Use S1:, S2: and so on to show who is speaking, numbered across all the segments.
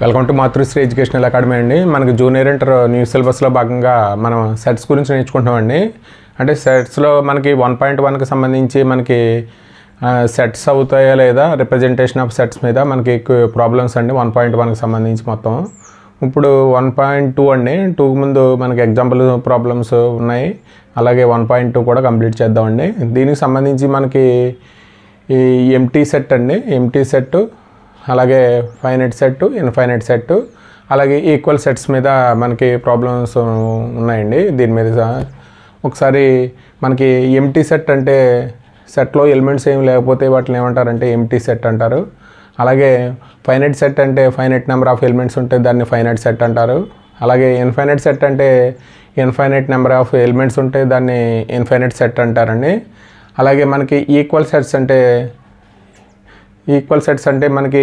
S1: Welcome to Matrusri educational academy అండి. మనకి junior inter new సిలబస్లో భాగంగా మనం సెట్స్ గురించి నేర్చుకుంటామండి. అంటే సెట్స్లో మనకి 1.1కి సంబంధించి మనకి సెట్స్ అవుతాయా లేదా రిప్రజెంటేషన్ ఆఫ్ సెట్స్ మీద మనకి ప్రాబ్లమ్స్ అండి 1.1కి సంబంధించి మొత్తం. ఇప్పుడు 1.2 అండి, 2కి ముందు మనకి ఎగ్జాంపుల్ ప్రాబ్లమ్స్ ఉన్నాయి, అలాగే 1.2 కూడా కంప్లీట్ చేద్దామండి. దీనికి సంబంధించి మనకి ఈ ఎంటీ సెట్ అండి, ఎంటీ సెట్, అలాగే ఫైనైట్ సెట్, ఇన్ఫైనైట్ సెట్, అలాగే ఈక్వల్ సెట్స్ మీద మనకి ప్రాబ్లమ్స్ ఉన్నాయండి. దీని మీద ఒకసారి మనకి ఎంటీ సెట్ అంటే సెట్లో ఎలిమెంట్స్ ఏమి లేకపోతే వాటిని ఏమంటారంటే ఎంటీ సెట్ అంటారు. అలాగే ఫైనైట్ సెట్ అంటే ఫైనైట్ నెంబర్ ఆఫ్ ఎలిమెంట్స్ ఉంటే దాన్ని ఫైనైట్ సెట్ అంటారు. అలాగే ఇన్ఫైనైట్ సెట్ అంటే ఇన్ఫైనైట్ నెంబర్ ఆఫ్ ఎలిమెంట్స్ ఉంటే దాన్ని ఇన్ఫైనైట్ సెట్ అంటారండి. అలాగే మనకి ఈక్వల్ సెట్స్ అంటే మనకి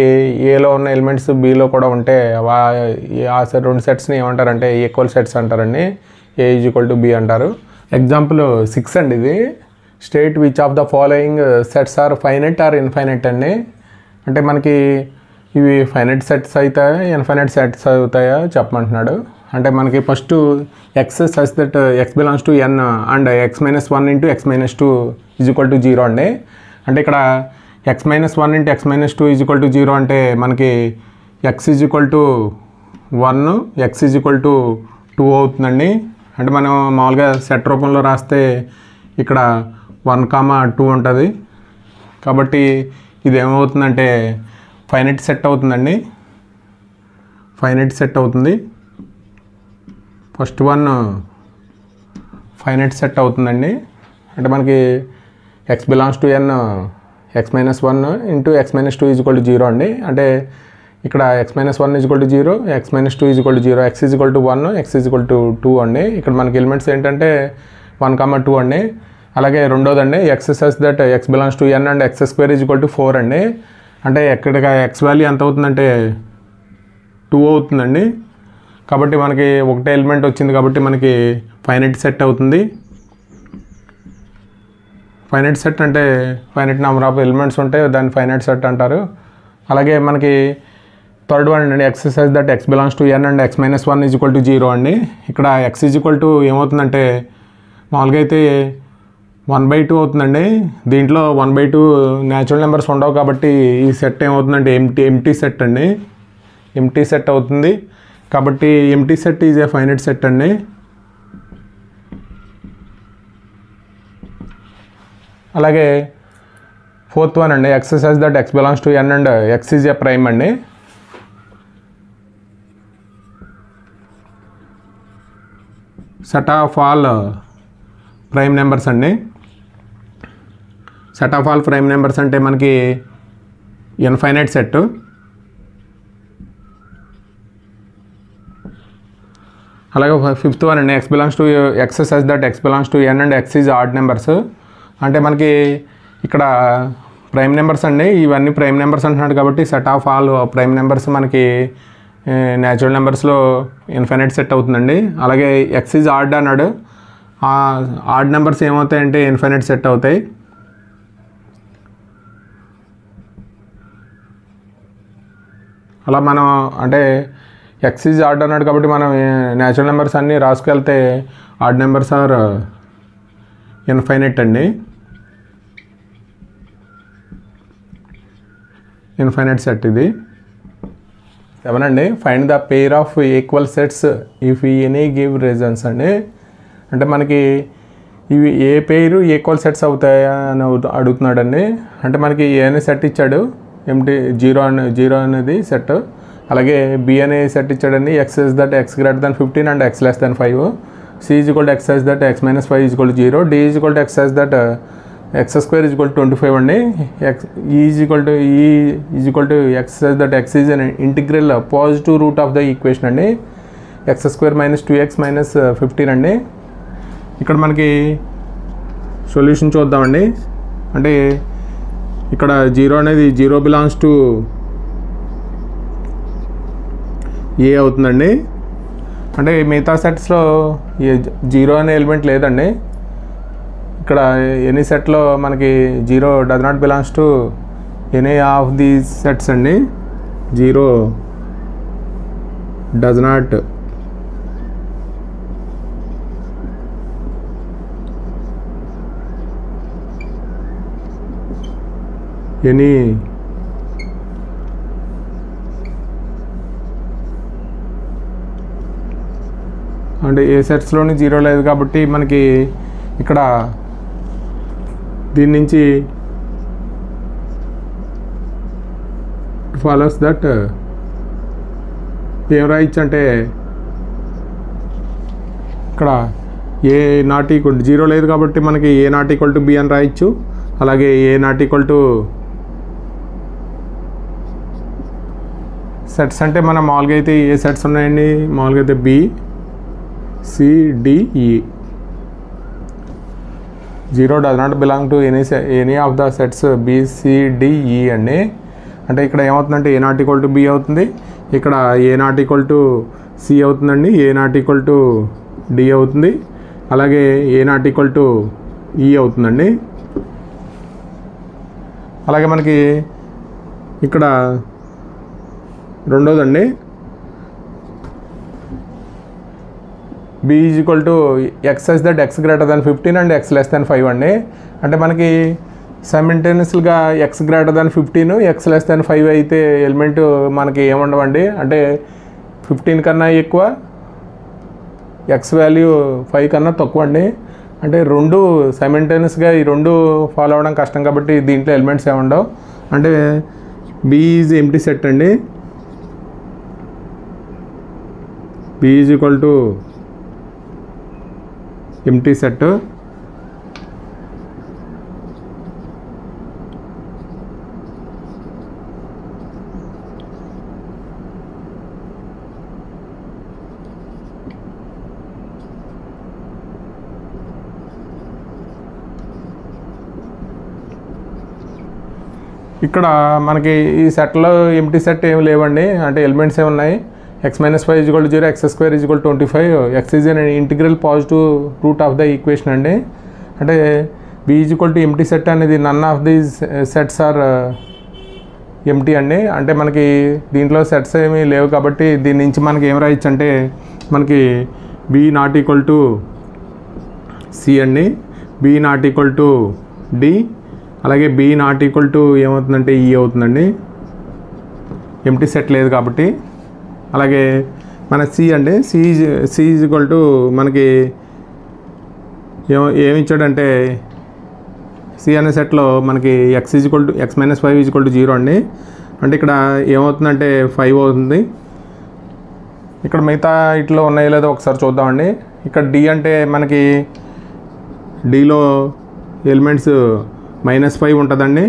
S1: ఏలో ఉన్న ఎలిమెంట్స్ బీలో కూడా ఉంటే ఆ రెండు సెట్స్ని ఏమంటారంటే ఈక్వల్ సెట్స్ అంటారండి. A is equal to B అంటారు. ఎగ్జాంపుల్ 6 అండి ఇది. State which of the following sets are finite or infinite అండి. అంటే మనకి ఇవి ఫైనైట్ సెట్స్ అవుతాయా ఇన్ఫైనైట్ సెట్స్ అవుతాయా చెప్పమంటున్నాడు. అంటే మనకి first x such that x belongs to N and x-1 into x-2 is equal to 0 అండి. అంటే ఇక్కడ x-1 into x-2 is equal to 0 అంటే మనకి x is equal to 1, x is equal to 2 అవుతుందండి. అంటే మనం మామూలుగా సెట్ రూపంలో రాస్తే ఇక్కడ 1, 2 ఉంటుంది. కాబట్టి ఇది ఏమవుతుందంటే ఫైనైట్ సెట్ అవుతుందండి, ఫైనైట్ సెట్ అవుతుంది. ఫస్ట్ వన్ ఫైనైట్ సెట్ అవుతుందండి. అంటే మనకి x belongs to n x-1 into x-2 is equal to 0 అండి. అంటే ఇక్కడ x-1 is equal to 0, x-2 is equal to 0, x is equal to 1, x is equal to 2 అండి. ఇక్కడ మనకి ఎలిమెంట్స్ ఏంటంటే 1, 2 అండి. అలాగే రెండోదండి x such that x belongs to n and x² is equal to 4 అండి. అంటే ఇక్కడ ఎక్స్ వాల్యూ ఎంత అవుతుందంటే 2 అవుతుందండి. కాబట్టి మనకి ఒకటే ఎలిమెంట్ వచ్చింది కాబట్టి మనకి ఫైనైట్ సెట్ అవుతుంది. ఫైనైట్ సెట్ అంటే ఫైనైట్ నెంబర్ ఆఫ్ ఎలిమెంట్స్ ఉంటే దాన్ని ఫైనైట్ సెట్ అంటారు. అలాగే మనకి థర్డ్ వన్ అండి x such that x belongs to n and x-1 is equal to 0 అండి. ఇక్కడ x ఈజ్ ఈక్వల్ టు ఏమవుతుందంటే మామూలుగా అయితే 1/2 అవుతుందండి. దీంట్లో 1/2 న్యాచురల్ నెంబర్స్ ఉండవు కాబట్టి ఈ సెట్ ఏమవుతుందంటే ఎంటీ సెట్ అండి, ఎంటీ సెట్ అవుతుంది. కాబట్టి empty set is a finite set అండి. అలాగే ఫోర్త్ వన్ అండి x such that x belongs to n and x is a prime అండి. Set of all prime numbers అండి. Set of all prime numbers అంటే మనకి infinite set. అలాగే fifth one అండి x belongs to x such that x belongs to n and x is odd numbers. అంటే మనకి ఇక్కడ prime numbers అండి, ఇవన్నీ ప్రైమ్ నెంబర్స్ అంటున్నాడు కాబట్టి set of all prime numbers మనకి న్యాచురల్ నెంబర్స్లో ఇన్ఫైనైట్ సెట్ అవుతుందండి. అలాగే x ఈజ్ ఆడ్ అన్నాడు, ఆడ్ నెంబర్స్ ఏమవుతాయంటే ఇన్ఫైనైట్ సెట్ అవుతాయి. అలా మనం అంటే x ఈజ్ ఆడ్ అన్నాడు కాబట్టి మనం న్యాచురల్ నెంబర్స్ అన్నీ రాసుకెళ్తే ఆడ్ నెంబర్స్ ఆర్ ఇన్ఫైనైట్ అండి, ఇన్ఫైనైట్ సెట్ ఇది. 7 అండి find the pair of equal sets if any give reasons అండి. అంటే మనకి ఇవి ఏ పేరు ఈక్వల్ సెట్స్ అవుతాయా అని అడుగుతున్నాడండి. అంటే మనకి ఏ అనే సెట్ ఇచ్చాడు, ఎంటీ 0 అనేది సెట్. అలాగే బి అనే సెట్ ఇచ్చాడండి, x is that x greater than 15 అండ్ x less than 5, C is equal to x such that x-5 is equal to 0, D is equal to x such that x² is equal to 25 అండి. E is equal to x such that x is an integral positive root of the equation అండి. x² - 2x - 15 అండి. ఇక్కడ మనకి solution చూద్దామండి. అంటే ఇక్కడ 0 అనేది 0 belongs to ఏ అవుతుందండి. అంటే మిగతా సెట్స్లో 0 అనే ఎలిమెంట్ లేదండి. ఇక్కడ ఎనీ సెట్లో మనకి 0 does not belongs to any of these sets అండి. 0 డస్ నాట్ ఎనీ అంటే ఏ సెట్స్లోని జీరో లేదు కాబట్టి మనకి ఇక్కడ దీని నుంచి ఫాలోస్ దట్ ఏం రాయొచ్చు అంటే ఇక్కడ ఏ నాట్ ఈక్వల్ జీరో లేదు కాబట్టి మనకి A not equal to B అని రాయొచ్చు. అలాగే A not equal to sets అంటే మనం మామూలుగా అయితే ఏ సెట్స్ ఉన్నాయండి, మామూలుగా అయితే B C D E. Zero does not belong to any of the sets B C D E అండి. అంటే ఇక్కడ ఏమవుతుందంటే A not equal to B అవుతుంది, ఇక్కడ A not equal to C అవుతుందండి, A not equal to D అవుతుంది, అలాగే ఏ నాట్ ఈక్వల్ టు ఈ అవుతుందండి. అలాగే మనకి ఇక్కడ రెండోదండి B is equal to x such that x greater than 15 and x less than 5 అండి. అంటే మనకి సైమిల్టేనియస్గా x greater than 15 x less than 5 అయితే ఎలిమెంట్ మనకి ఏముండవండి, అంటే 15 కన్నా ఎక్కువ, ఎక్స్ వాల్యూ 5 కన్నా తక్కువ అండి. అంటే రెండు సైమిల్టేనియస్గా ఈ రెండు ఫాలో అవ్వడం కష్టం కాబట్టి దీంట్లో ఎలిమెంట్స్ ఏముండవు. అంటే బి ఈజ్ ఎంప్టీ సెట్ అండి. B is equal to empty set. ఇక్కడ మనకి ఈ సెట్లో ఎంప్టీ సెట్ ఏమి లేవండి, అంటే ఎలిమెంట్స్ ఏమి ఉన్నాయి. X minus 5 is equal to 0, x square is equal to 25, x is an integral positive root of the equation అండి. అంటే B is equal to empty set అనేది none of these sets are empty అండి. అంటే మనకి దీంట్లో sets ఏమీ లేవు కాబట్టి దీని నుంచి మనకి ఏం రాయొచ్చు అంటే మనకి B not equal to C అండి, B not equal to D, అలాగే బి నాట్ ఈక్వల్ టు ఏమవుతుందంటే ఈ అవుతుందండి, ఎంప్టీ సెట్ లేదు కాబట్టి. అలాగే మన సి అండి, సి ఈజ్ ఈక్వల్ టు మనకి ఏమి ఇచ్చాడంటే సి అనే సెట్లో మనకి x is equal to X minus 5 is equal to 0 అండి. అంటే ఇక్కడ ఏమవుతుందంటే 5 అవుతుంది. ఇక్కడ మిగతా ఇట్లో ఉన్నాయో లేదో ఒకసారి చూద్దామండి. ఇక్కడ డి అంటే మనకి డిలో ఎలిమెంట్స్ -5 ఉంటుందండి.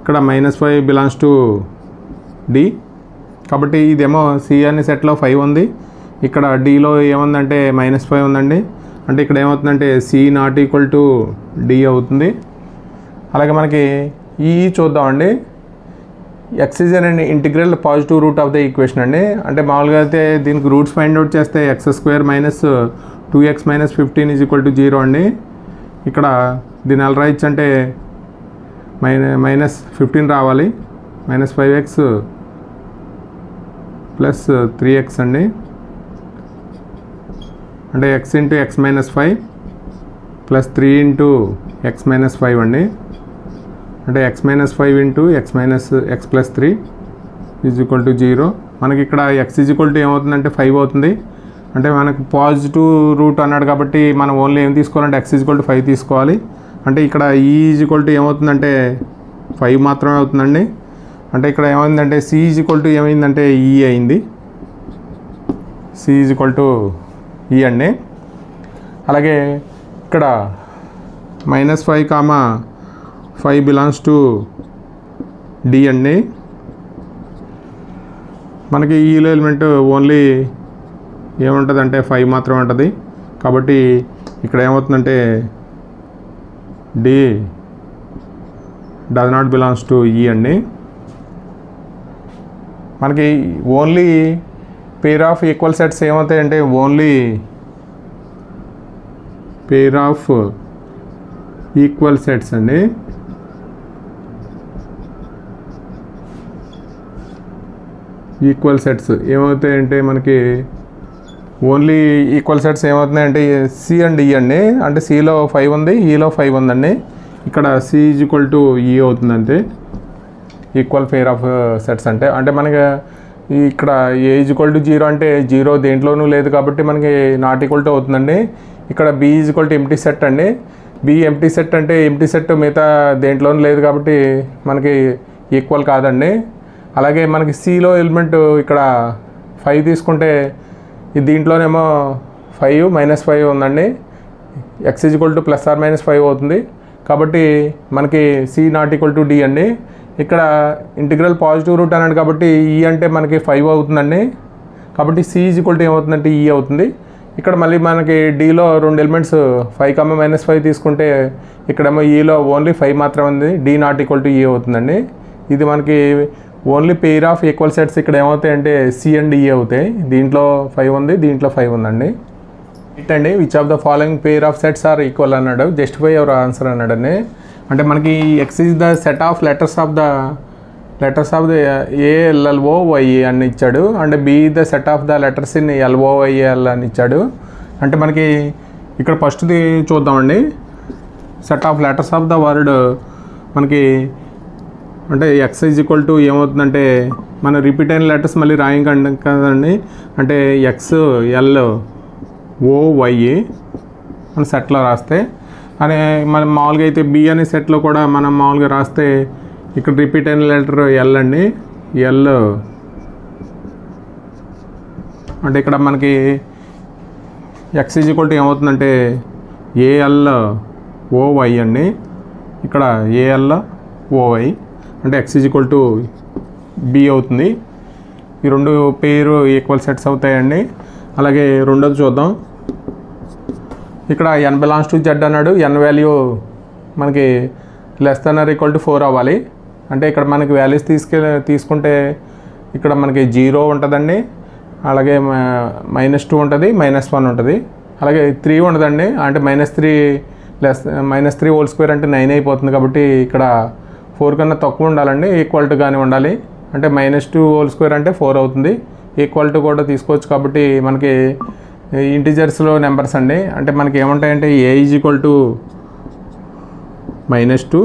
S1: ఇక్కడ -5 బిలాంగ్స్ టు డి కాబట్టి ఇదేమో సి అనే సెట్లో 5 ఉంది, ఇక్కడ డిలో ఏముందంటే -5 ఉందండి. అంటే ఇక్కడ ఏమవుతుందంటే C not equal to D అవుతుంది. అలాగే మనకి ఈ చూద్దామండి. X is an integral positive root of the equation అండి. అంటే మామూలుగా అయితే దీనికి రూట్స్ ఫైండ్ అవుట్ చేస్తే x square minus 2x minus 15 is equal to 0 అండి. ఇక్కడ దీని ఎలా రాయొచ్చు అంటే -15 రావాలి, -5x ప్లస్ 3x అండి. అంటే x into x minus 5 plus 3 into x minus 5 అండి. అంటే x minus 5 into x minus x plus 3 is equal to 0. మనకి ఇక్కడ x ఈజ్ ఈక్వల్ టు ఏమవుతుందంటే 5 అవుతుంది. అంటే మనకు పాజిటివ్ రూట్ అన్నాడు కాబట్టి మనం ఓన్లీ ఏం తీసుకోవాలంటే x ఈజ్ ఈక్వల్ టు 5 తీసుకోవాలి. అంటే ఇక్కడ ఈ ఈజ్ ఈక్వల్ టు ఏమవుతుందంటే 5 మాత్రమే అవుతుందండి. అంటే ఇక్కడ ఏమైందంటే సి ఈజ్ ఈక్వల్ టు ఏమైందంటే ఈ అయింది, C is equal to E అండి. అలాగే ఇక్కడ -5, 5 బిలాంగ్స్ టు డి అండి. మనకి ఈలో ఎలిమెంట్ ఓన్లీ ఏముంటుందంటే 5 మాత్రమే ఉంటుంది కాబట్టి ఇక్కడ ఏమవుతుందంటే D does not belongs to E అండి. మనకి only pair of equal sets ఏమవుతాయంటే only pair of equal sets అండి. ఈక్వల్ సెట్స్ ఏమవుతాయంటే మనకి ఓన్లీ ఈక్వల్ సెట్స్ ఏమవుతున్నాయంటే సి అండ్ ఈ అండి. అంటే సిలో 5 ఉంది, ఈలో 5 ఉందండి. ఇక్కడ సి ఈజ్ ఈక్వల్ టు ఈ అవుతుందంటే ఈక్వల్ పెయిర్ ఆఫ్ సెట్స్ అంటే మనకి ఇక్కడ ఏ ఈజ్ ఈక్వల్ టు 0 అంటే 0 దేంట్లోనూ లేదు కాబట్టి మనకి నాట్ ఈక్వల్ టు అవుతుందండి. ఇక్కడ B is equal to empty set అండి. బి ఎంప్టీ సెట్ అంటే ఎంప్టీ సెట్ మిగతా దేంట్లోనూ లేదు కాబట్టి మనకి ఈక్వల్ కాదండి. అలాగే మనకి సిలో ఎలిమెంట్ ఇక్కడ 5 తీసుకుంటే దీంట్లోనేమో 5 -5 ఉందండి. X is equal to +or-5 అవుతుంది కాబట్టి మనకి C not equal to D అండి. ఇక్కడ ఇంటిగ్రల్ పాజిటివ్ రూట్ అన్నాడు కాబట్టి ఈ అంటే మనకి 5 అవుతుందండి. కాబట్టి సి ఈజ్ ఈక్వల్ టు ఏమవుతుందంటే ఈ అవుతుంది. ఇక్కడ మళ్ళీ మనకి డీలో 2 ఎలిమెంట్స్ 5, -5 తీసుకుంటే ఇక్కడేమో ఈలో ఓన్లీ 5 మాత్రమే ఉంది. డి నాట్ ఈక్వల్ టు ఈ అవుతుందండి. ఇది మనకి only pair of equal sets ఇక్కడ ఏమవుతాయంటే సి అండ్ ఈ అవుతాయి. దీంట్లో 5 ఉంది, దీంట్లో 5 ఉందండి. ఇట్టండి which of the following pair of sets are equal అన్నాడు. జస్టిఫై యువర్ ఆన్సర్ అన్నాడండి. అంటే మనకి x is the set of letters of the ALLOY అని ఇచ్చాడు. అంటే B the set of the letters in LOYL అని ఇచ్చాడు. అంటే మనకి ఇక్కడ ఫస్ట్ది చూద్దామండి. Set of letters of the word మనకి అంటే ఎక్స్ ఈజ్ ఈక్వల్ టు ఏమవుతుందంటే మన రిపీట్ అయిన లెటర్స్ మళ్ళీ రాయం కదండి. అంటే XLOY మన సెట్లో రాస్తే అనే మనం మామూలుగా అయితే బి అనే సెట్లో కూడా మనం మామూలుగా రాస్తే ఇక్కడ రిపీట్ అయిన లెటర్ ఎల్ అండి. ఎల్ అంటే ఇక్కడ మనకి ఎక్స్ ఈజ్ ఈక్వల్ టు ఏమవుతుందంటే ALOY అండి. ఇక్కడ ALOY అంటే X is equal to B అవుతుంది. ఈ రెండు పేరు ఈక్వల్ సెట్స్ అవుతాయండి. అలాగే రెండోది చూద్దాం. ఇక్కడ n బిలాంగ్స్ టు Z అన్నాడు. n వాల్యూ మనకి <= 4 అవ్వాలి. అంటే ఇక్కడ మనకి వాల్యూస్ తీసుకుంటే ఇక్కడ మనకి 0 ఉంటుందండి. అలాగే -2 ఉంటుంది, -1 ఉంటుంది. అలాగే 3 ఉండదండి. అంటే -3 హోల్ స్క్వేర్ అంటే 9 అయిపోతుంది కాబట్టి ఇక్కడ 4 కన్నా తక్కువ ఉండాలండి. ఈక్వల్ టు కానీ ఉండాలి. అంటే -2 హోల్ స్క్వేర్ అంటే 4 అవుతుంది. ఈక్వల్ టు కూడా తీసుకోవచ్చు కాబట్టి మనకి ఇంటిజర్స్లో నెంబర్స్ అండి. అంటే మనకి ఏముంటాయంటే A ఈజ్ ఈక్వల్ టు -2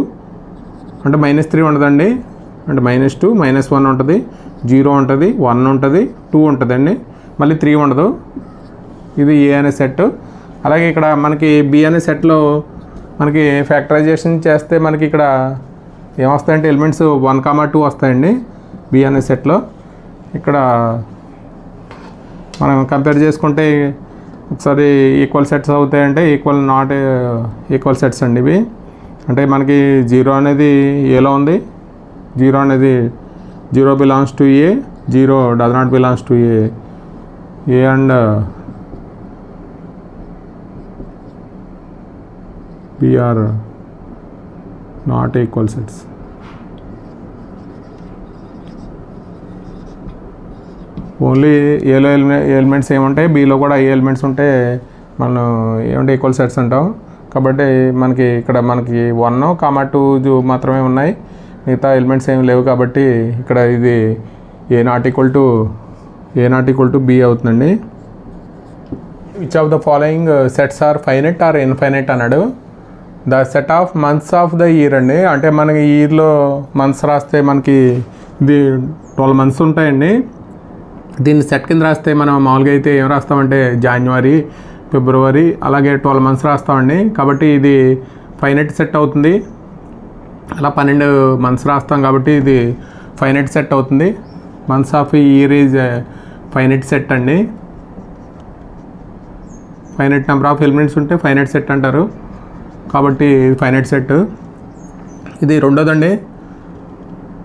S1: అంటే -3 ఉండదండి. అంటే -2 -1 ఉంటుంది, 0 ఉంటుంది, 1 ఉంటుంది, 2 ఉంటుందండి. మళ్ళీ 3 ఉండదు. ఇది ఏ అనే సెట్. అలాగే ఇక్కడ మనకి బి అనే సెట్లో మనకి ఫ్యాక్టరైజేషన్ చేస్తే మనకి ఇక్కడ ఏమొస్తాయంటే ఎలిమెంట్స్ 1, 2 వస్తాయండి బి అనే సెట్లో. ఇక్కడ మనం కంపేర్ చేసుకుంటే ఒకసారి ఈక్వల్ సెట్స్ అవుతాయంటే నాట్ ఈక్వల్ సెట్స్ అండి ఇవి. అంటే మనకి 0 అనేది ఏలో ఉంది, 0 అనేది 0 belongs to A, 0 does not belongs to A and B are not equal sets. Only ఏలో ఎలిమెంట్స్ ఏముంటాయి, బీలో కూడా ఏ ఎలిమెంట్స్ ఉంటే మనం ఏమంటే ఈక్వల్ సెట్స్ అంటాం. కాబట్టి మనకి ఇక్కడ మనకి 1, 2 మాత్రమే ఉన్నాయి. మిగతా ఎలిమెంట్స్ ఏమి లేవు కాబట్టి ఇక్కడ ఇది A not equal to B అవుతుందండి. Which of the following sets are finite or infinite అన్నాడు. The set of months of the year అండి. అంటే మనకి ఇయర్లో మంత్స్ రాస్తే మనకి ఇది 12 మంత్స్ ఉంటాయండి. దీన్ని సెట్ కింద రాస్తే మనం మామూలుగా అయితే ఏం రాస్తామంటే జనవరి, ఫిబ్రవరి అలాగే 12 మంత్స్ రాస్తామండి. కాబట్టి ఇది ఫైనైట్ సెట్ అవుతుంది. అలా 12 మంత్స్ రాస్తాం కాబట్టి ఇది ఫైనైట్ సెట్ అవుతుంది. Months of year is finite set అండి. ఫైనైట్ నెంబర్ ఆఫ్ ఎలిమెంట్స్ ఉంటే ఫైనైట్ సెట్ అంటారు. కాబట్టి ఫైనైట్ సెట్. ఇది రెండోదండి.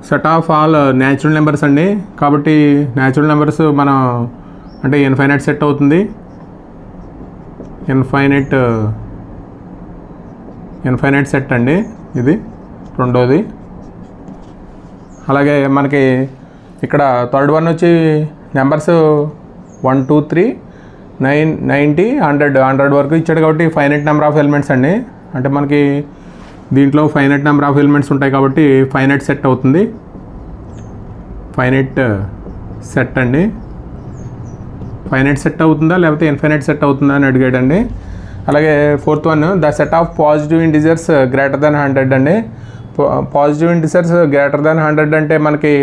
S1: Set of all natural numbers అండి. కాబట్టి న్యాచురల్ నెంబర్స్ మనం అంటే ఇన్ఫైనైట్ సెట్ అవుతుంది. ఇన్ఫైనైట్ సెట్ అండి ఇది రెండోది. అలాగే మనకి ఇక్కడ థర్డ్ వన్ వచ్చి నెంబర్స్ 1, 2, 3, 9, 90, 100 వరకు ఇచ్చాడు కాబట్టి ఫైనైట్ నెంబర్ ఆఫ్ ఎలిమెంట్స్ అండి. అంటే మనకి దీంట్లో ఫైనైట్ నెంబర్ ఆఫ్ ఎలిమెంట్స్ ఉంటాయి కాబట్టి ఫైనైట్ సెట్ అవుతుంది. ఫైనైట్ సెట్ అండి. ఫైనైట్ సెట్ అవుతుందా లేకపోతే ఇన్ఫైనైట్ సెట్ అవుతుందా అని అడిగాడండి. అలాగే fourth one, the set of positive integers greater than 100 అండి. పాజిటివ్ ఇంటిజర్స్ గ్రేటర్ దాన్ 100 అంటే మనకి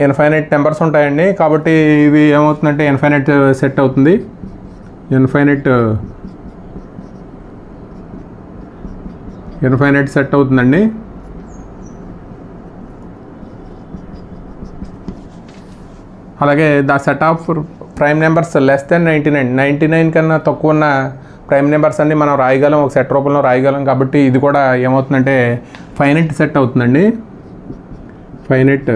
S1: ఇన్ఫైనైట్ నెంబర్స్ ఉంటాయండి. కాబట్టి ఇది ఏమవుతుందంటే ఇన్ఫైనైట్ సెట్ అవుతుంది. ఇన్ఫైనైట్ సెట్ అవుతుందండి. అలాగే the set of prime numbers less than 99 కన్నా తక్కువ ఉన్న ప్రైమ్ నెంబర్స్ అన్ని మనం రాయగలం, ఒక సెట్ రూపంలో రాయగలం. కాబట్టి ఇది కూడా ఏమవుతుందంటే ఫైనైట్ సెట్ అవుతుందండి. ఫైనైట్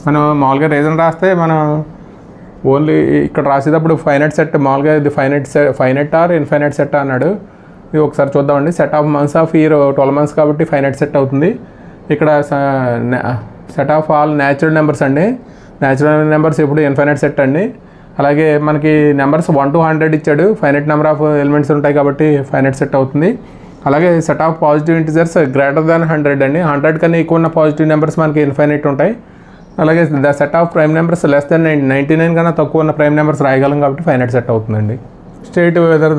S1: మనం మామూలుగా రీజన్ రాస్తే మనం ఓన్లీ ఇక్కడ రాసేటప్పుడు ఫైనైట్ సెట్ మామూలుగా ఇది ఫైనైట్ ఆర్ ఇన్ఫైనైట్ సెట్ అన్నాడు. ఇది ఒకసారి చూద్దామండి. Set of months of year 12 months కాబట్టి ఫైనైట్ సెట్ అవుతుంది. ఇక్కడ set of all natural numbers అండి. న్యాచురల్ నెంబర్స్ ఇప్పుడు ఇన్ఫైనైట్ సెట్ అండి. అలాగే మనకి నెంబర్స్ 1 to 100 ఇచ్చాడు. ఫైనైట్ నెంబర్ ఆఫ్ ఎలిమెంట్స్ ఉంటాయి కాబట్టి ఫైనైట్ సెట్ అవుతుంది. అలాగే set of positive integers greater than 100 అండి. 100 కన్నా ఎక్కువ ఉన్న పాజిటివ్ నెంబర్స్ మనకి ఇన్ఫైనైట్ ఉంటాయి. అలాగే the set of prime numbers less than 99 కన్నా తక్కువ ఉన్న ప్రైమ్ నెంబర్స్ రాయగలం కాబట్టి ఫైనైట్ సెట్ అవుతుందండి. State whether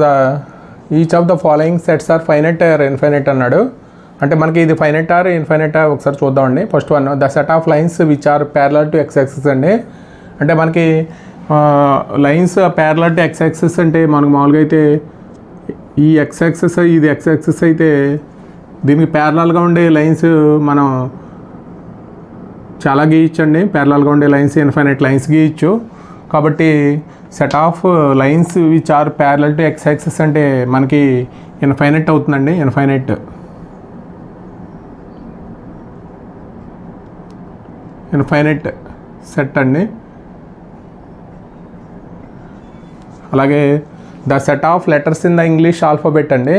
S1: each of the following sets are finite or infinite అన్నాడు. అంటే మనకి ఇది ఫైనైట్ ఆర్ ఇన్ఫైనైట్ ఒకసారి చూద్దామండి. First one, the set of lines which are parallel to x axis అండి. అంటే మనకి lines parallel to x axis అంటే మనకు మామూలుగా అయితే ఈ ఎక్స్ యాక్సిస్ ఇది ఎక్స్ యాక్సిస్ అయితే దీనికి ప్యారలల్గా ఉండే లైన్స్ మనం చాలా గీయచ్చండి. ప్యారలల్గా ఉండే లైన్స్ ఇన్ఫైనైట్ లైన్స్ గీయచ్చు. కాబట్టి set of lines which are parallel to x axis అంటే మనకి ఇన్ఫైనైట్ అవుతుందండి. ఇన్ఫైనైట్ సెట్ అండి. అలాగే the set of letters in the English alphabet అండి.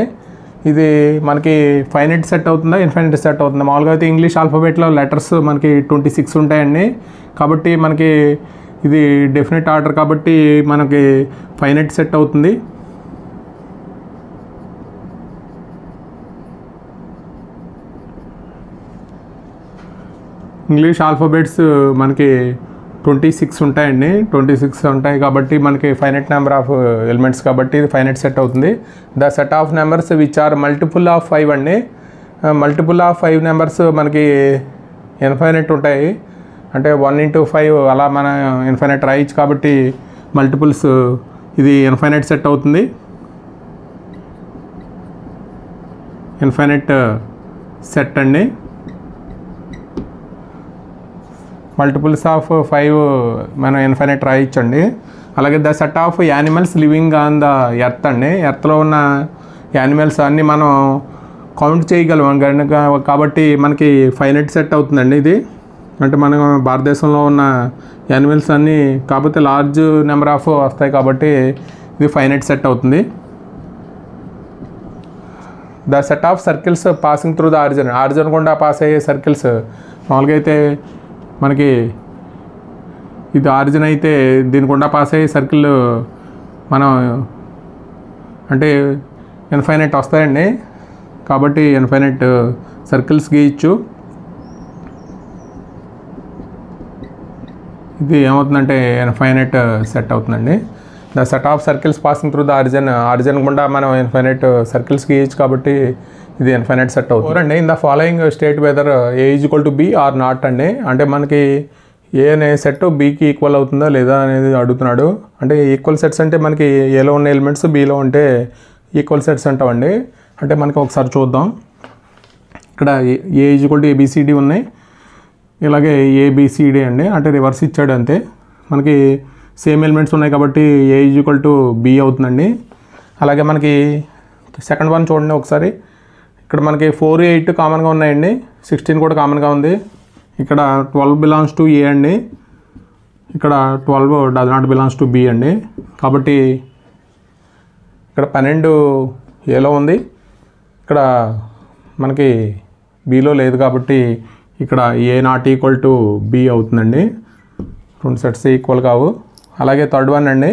S1: ఇది మనకి ఫైనైట్ సెట్ అవుతుందా ఇన్ఫైనైట్ సెట్ అవుతుందా? మామూలుగా అయితే ఇంగ్లీష్ ఆల్ఫాబెట్లో లెటర్స్ మనకి 26 ఉంటాయండి. కాబట్టి మనకి ఇది డెఫినెట్ ఆర్డర్ కాబట్టి మనకి ఫైనైట్ సెట్ అవుతుంది. ఇంగ్లీష్ ఆల్ఫాబెట్స్ మనకి 26 ఉంటాయండి. 26 ఉంటాయి కాబట్టి మనకి ఫైనైట్ నెంబర్ ఆఫ్ ఎలిమెంట్స్ కాబట్టి ఇది ఫైనైట్ సెట్ అవుతుంది. The set of numbers which are multiple of 5 అండి. మల్టిపుల్ ఆఫ్ 5 నెంబర్స్ మనకి ఇన్ఫైనైట్ ఉంటాయి. అంటే 1 into 5 అలా మన ఇన్ఫైనైట్ రాయొచ్చు కాబట్టి మల్టిపుల్స్ ఇది ఇన్ఫైనైట్ సెట్ అవుతుంది. ఇన్ఫైనైట్ సెట్ అండి. మల్టిపుల్స్ ఆఫ్ 5 మనం ఇన్ఫైనైట్ రాయొచ్చండి. అలాగే the set of animals living on the earth అండి. ఎర్త్లో ఉన్న యానిమల్స్ అన్నీ మనం కౌంట్ చేయగలం కనుక కాబట్టి మనకి ఫైనైట్ సెట్ అవుతుందండి ఇది. అంటే మన భారతదేశంలో ఉన్న యానిమల్స్ అన్నీ కాకపోతే లార్జ్ నెంబర్ ఆఫ్ వస్తాయి కాబట్టి ఇది ఫైనైట్ సెట్ అవుతుంది. The set of circles passing through the origin గుండా పాస్ అయ్యే సర్కిల్స్ మామూలుగా అయితే మనకి ఇది ఆరిజిన్ అయితే దీని గుండా పాస్ అయ్యే సర్కిల్ మనం అంటే ఇన్ఫైనైట్ వస్తాయండి. కాబట్టి ఇన్ఫైనైట్ సర్కిల్స్ గీయచ్చు. ఇది ఏమవుతుందంటే ఇన్ఫైనైట్ సెట్ అవుతుందండి. The set of circles passing through the origin గుండా మనం ఇన్ఫైనైట్ సర్కిల్స్ గీయచ్చు కాబట్టి ఇది ఇన్ఫైనైట్ సెట్ అవుతుంది అండి. In the following state whether A is equal to B or not అండి. అంటే మనకి ఏ అనే సెట్ బీకి ఈక్వల్ అవుతుందా లేదా అనేది అడుగుతున్నాడు. అంటే ఈక్వల్ సెట్స్ అంటే మనకి ఏలో ఉన్న ఎలిమెంట్స్ బీలో ఉంటే ఈక్వల్ సెట్స్ అంటామండి. అంటే మనకి ఒకసారి చూద్దాం. ఇక్కడ ఏ ఈజ్ ఈక్వల్ టు ఏబిసిడి ఉన్నాయి. ఇలాగే ఏబిసిడి అండి. అంటే రివర్స్ ఇచ్చాడు అంతే. మనకి సేమ్ ఎలిమెంట్స్ ఉన్నాయి కాబట్టి ఏ ఈజ్ ఈక్వల్ టు బి అవుతుందండి. అలాగే మనకి సెకండ్ వన్ చూడండి ఒకసారి. ఇక్కడ మనకి 4, 8 కామన్గా ఉన్నాయండి. 16 కూడా కామన్గా ఉంది. ఇక్కడ 12 బిలాంగ్స్ టు ఏ అండి. ఇక్కడ 12 does not belongs to B అండి. కాబట్టి ఇక్కడ 12 ఏలో ఉంది. ఇక్కడ మనకి బిలో లేదు కాబట్టి ఇక్కడ A not equal to B అవుతుందండి. 2 సెట్స్ ఈక్వల్ కావు. అలాగే థర్డ్ వన్ అండి.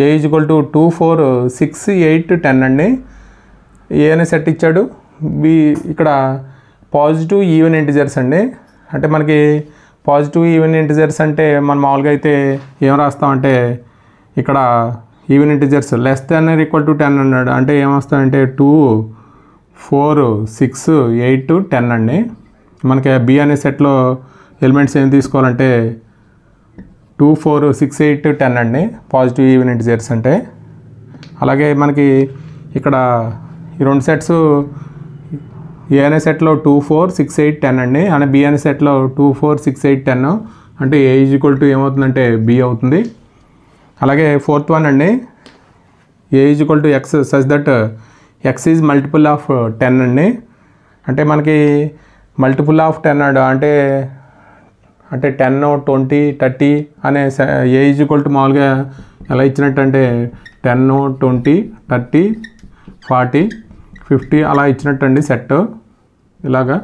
S1: ఏ ఈజ్ ఈక్వల్ టు 2, 4, 6, 8, 10 అండి. ఏ అనే సెట్ ఇచ్చాడు. బి ఇక్కడ పాజిటివ్ ఈవెన్ ఇంటిజర్స్ అండి. అంటే మనకి పాజిటివ్ ఈవెన్ ఇంటిజర్స్ అంటే మనం మామూలుగా అయితే ఏం రాస్తామంటే ఇక్కడ even integers less than or equal to 10 అన్నాడు. అంటే ఏమొస్తాయంటే 2, 4, 6, 8, 10 అండి. మనకి బి అనే సెట్లో ఎలిమెంట్స్ ఏం తీసుకోవాలంటే 2, 4, 6, 8, 10 అండి పాజిటివ్ ఈవెన్ ఇంటిజర్స్ అంటే. అలాగే మనకి ఇక్కడ ఈ రెండు సెట్స్ ఏ అనే సెట్లో 2, 4, 6, 8, 10 అండి. అంటే బి అనే సెట్లో 2, 4, 6, 8, 10 అంటే ఏ ఈజ్ ఈక్వల్ టు ఏమవుతుందంటే బి అవుతుంది. అలాగే ఫోర్త్ వన్ అండి, A is equal to x such that x is multiple of 10 అండి. అంటే మనకి మల్టిపుల్ ఆఫ్ 10 అంటే 10, 20, 30 అనే ఏ ఈజ్ ఈక్వల్ టు మామూలుగా ఎలా ఇచ్చినట్టు అంటే 10, 20, 30, 40, 50 అలా ఇచ్చినట్టు అండి సెట్ ఇలాగా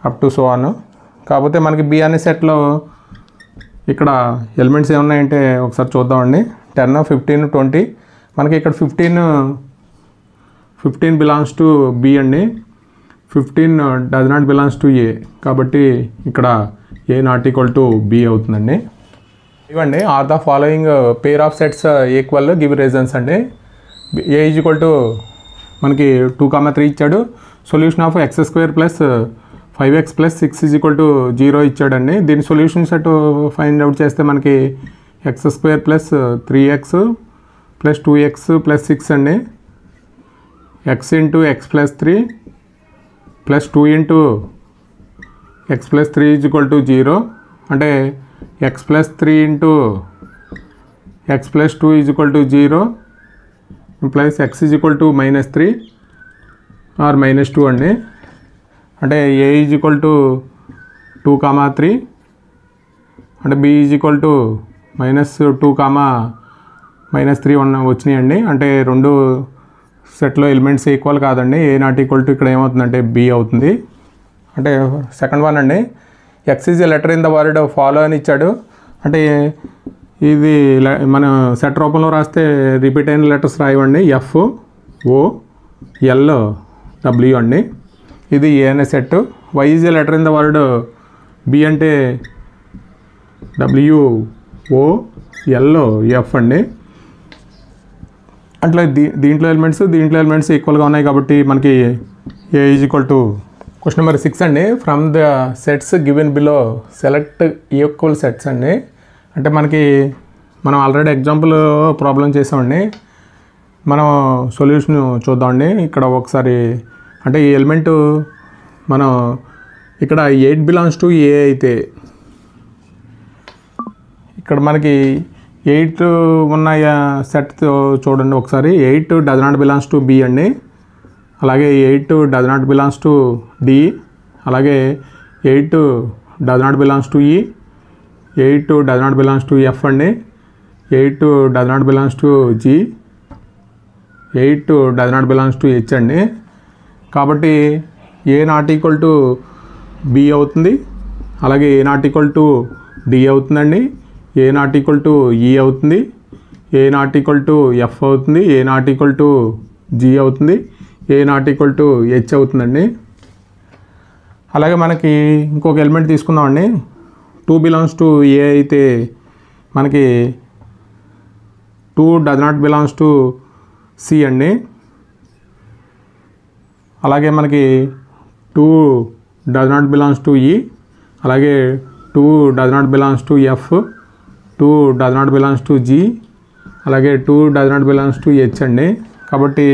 S1: అప్ టు సో ఆన్. కాకపోతే మనకి బి అనే సెట్లో ఇక్కడ ఎలిమెంట్స్ ఏమున్నాయంటే ఒకసారి చూద్దామండి. 10, 15, 20 మనకి ఇక్కడ 15 బిలాంగ్స్ టు బి అండి. 15 does not belongs to A. కాబట్టి ఇక్కడ A not equal to B అవుతుందండి. ఇవ్వండి are the following pair of sets equal give reasons అండి. ఏ ఈజ్ ఈక్వల్ టు మనకి 2, 3 ఇచ్చాడు. Solution of x² + 5x + 6 is equal to 0 ఇచ్చాడండి. దీని సొల్యూషన్ సెట్ ఫైండ్ అవుట్ చేస్తే మనకి x² + 3x + 2x + 6 అండి. x × x + 3 + 2 × x + 3 is equal to 0. అంటే x + 3 × x + 2 is equal to 0 implies x is equal to -3 or -2 అండి. అంటే A is equal to 2, 3 అంటే B is equal to -2, -3 వచ్చినాయండి. అంటే రెండు సెట్లో ఎలిమెంట్స్ ఈక్వల్ కాదండి. ఏ నాట్ ఈక్వల్ టు ఇక్కడ ఏమవుతుందంటే బి అవుతుంది. అంటే సెకండ్ వన్ అండి, X is a letter in the word follow అని ఇచ్చాడు. అంటే ఇది మన సెట్ రూపంలో రాస్తే రిపీట్ అయిన లెటర్స్ రాయవండి. ఎఫ్, ఓ, ఎల్, డబ్ల్యూ అండి. ఇది ఏ అనే set. Y is a letter in the word B అంటే డబ్ల్యూ, ఓ, ఎల్, ఎఫ్ అండి. అట్లా దీంట్లో ఎలిమెంట్స్ ఈక్వల్గా ఉన్నాయి కాబట్టి మనకి A is equal to. Question number 6 అండి, from the sets given below select equal sets అండి. అంటే మనకి మనం ఆల్రెడీ ఎగ్జాంపుల్ ప్రాబ్లం చేసామండి. మనం సొల్యూషన్ చూద్దామండి. ఇక్కడ ఒకసారి అంటే ఈ ఎలిమెంటు మనం ఇక్కడ 8 బిలాంగ్స్ టు ఏ అయితే ఇక్కడ మనకి 8 ఉన్న సెట్ చూడండి ఒకసారి. 8 does not belongs to B అండి. అలాగే 8 does not belongs to D. అలాగే 8 does not belongs to E. 8 does not belongs to F అండి. 8 does not belongs to G. 8 does not belongs to H అండి. కాబట్టి A not equal to B అవుతుంది. అలాగే A not equal to D అవుతుందండి. A not equal to E అవుతుంది. A not equal to F అవుతుంది. A not equal to G అవుతుంది. A not equal to H అవుతుందండి. అలాగే మనకి ఇంకొక ఎలిమెంట్ తీసుకుందామండి. 2 బిలాంగ్స్ టు ఏ అయితే మనకి 2 does not belongs to C అండి. అలాగే మనకి 2 does not belongs to E. అలాగే 2 does not belongs to F. 2 does not belongs to G. అలాగే 2 does not belongs to H అండి. కాబట్టి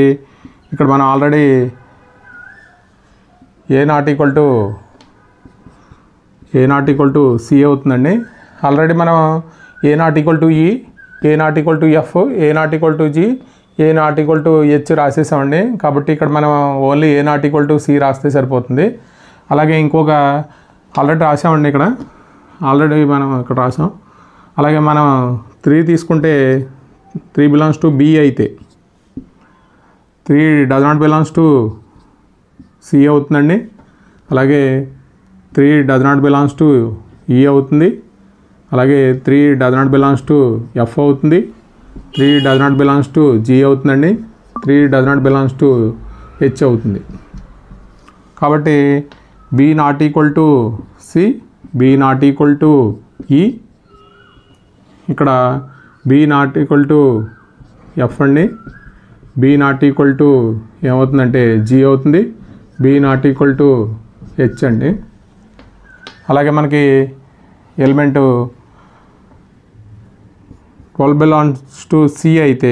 S1: ఇక్కడ మనం already A not equal to C అవుతుందండి. ఆల్రెడీ మనం A not equal to E, A not equal to F, A not equal to G, A not equal to H రాసేసామండి. కాబట్టి ఇక్కడ మనం only A not equal to C రాస్తే సరిపోతుంది. అలాగే ఇంకొక ఆల్రెడీ రాసామండి. ఇక్కడ ఆల్రెడీ మనం ఇక్కడ రాసాం. అలాగే మనం 3 తీసుకుంటే 3 బిలాంగ్స్ టు బి అయితే 3 does not belongs to C అవుతుందండి. అలాగే 3 does not belongs to E అవుతుంది. అలాగే 3 does not belongs to F అవుతుంది. 3 does not belongs to G అవుతుందండి. 3 does not belongs to H అవుతుంది. కాబట్టి B not equal to C, B not equal to E, ఇక్కడ B not equal to F అండి, B not equal to ఏమవుతుందంటే G అవుతుంది, B not equal to H అండి. అలాగే మనకి ఎలిమెంటు 12 బిలాంగ్స్ టు సి అయితే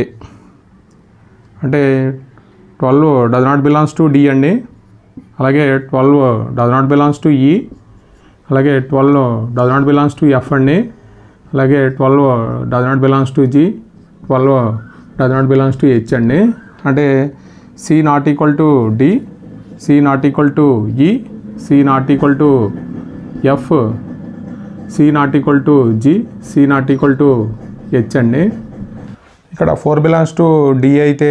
S1: అంటే 12 does not belongs to D అండి, అలాగే 12 does not belongs to E, అలాగే 12 does not belongs to F అండి, అలాగే 12 does not belongs to G, 12 does not belongs to H అండి. అంటే C not equal to D, C not equal to E, C not equal to F, C not equal to G, C not equal to H అండి. ఇక్కడ 4 belongs to D అయితే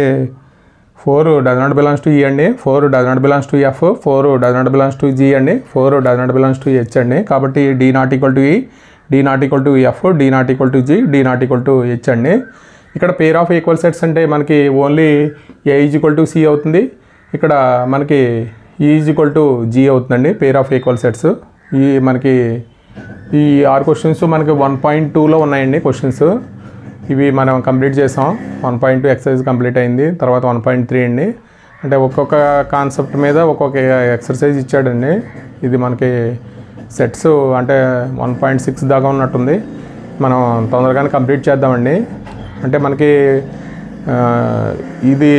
S1: 4 does not belongs to E అండి, 4 does not belongs to F, 4 does not belongs to G అండి, 4 does not belongs to H అండి. కాబట్టి D not equal to E, D not equal to F, D not equal to G, D not equal to H అండి. ఇక్కడ pair of equal sets అంటే మనకి only A is equal to C అవుతుంది, ఇక్కడ మనకి ఈ ఈజ్ ఈక్వల్ టు జీ అవుతుందండి పేర్ of equal sets. ఈ మనకి ఈ 6 క్వశ్చన్స్ మనకి 1.2లో ఉన్నాయండి క్వశ్చన్స్. ఇవి మనం కంప్లీట్ చేసాం. 1.2 ఎక్సర్సైజ్ కంప్లీట్ అయింది. తర్వాత 1.3 అండి, అంటే ఒక్కొక్క కాన్సెప్ట్ మీద ఒక్కొక్క ఎక్సర్సైజ్ ఇచ్చాడండి. ఇది మనకి సెట్స్ అంటే 1.6 దాకా ఉన్నట్టుంది. మనం తొందరగానే కంప్లీట్ చేద్దామండి. అంటే మనకి ఇది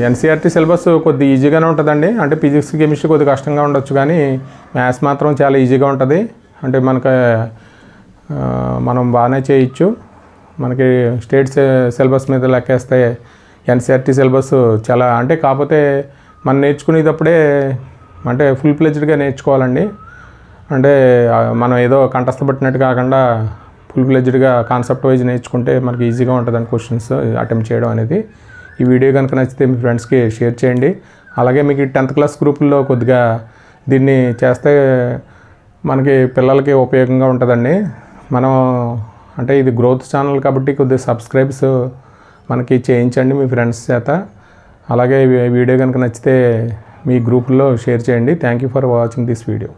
S1: ఎన్సీఆర్టీ సిలబస్ కొద్ది ఈజీగానే ఉంటుందండి. అంటే ఫిజిక్స్ కెమిస్ట్రీ కొద్ది కష్టంగా ఉండొచ్చు, కానీ మ్యాథ్స్ మాత్రం చాలా ఈజీగా ఉంటుంది. అంటే మనకి మనం బాగానే చేయొచ్చు. మనకి స్టేట్ సిలబస్ మీద లెక్కేస్తే ఎన్సీఆర్టీ సిలబస్ చాలా అంటే కాకపోతే మనం నేర్చుకునేటప్పుడే అంటే ఫుల్ ఫ్లెడ్జ్డ్గా నేర్చుకోవాలండి. అంటే మనం ఏదో కంఠస్థపట్టినట్టు కాకుండా ఫుల్ ఫ్లెడ్జ్డ్గా కాన్సెప్ట్ వైజ్ నేర్చుకుంటే మనకి ఈజీగా ఉంటుందండి క్వశ్చన్స్ అటెంప్ట్ చేయడం అనేది. ఈ వీడియో కనుక నచ్చితే మీ ఫ్రెండ్స్కి షేర్ చేయండి. అలాగే మీకు 10th క్లాస్ గ్రూపుల్లో కొద్దిగా దీన్ని చేస్తే మనకి పిల్లలకి ఉపయోగంగా ఉంటుందండి. మనం అంటే ఇది గ్రోత్ ఛానల్ కాబట్టి కొద్దిగా సబ్స్క్రైబ్స్ మనకి చేయించండి మీ ఫ్రెండ్స్ చేత. అలాగే వీడియో కనుక నచ్చితే మీ గ్రూపుల్లో షేర్ చేయండి. Thank you for watching this video.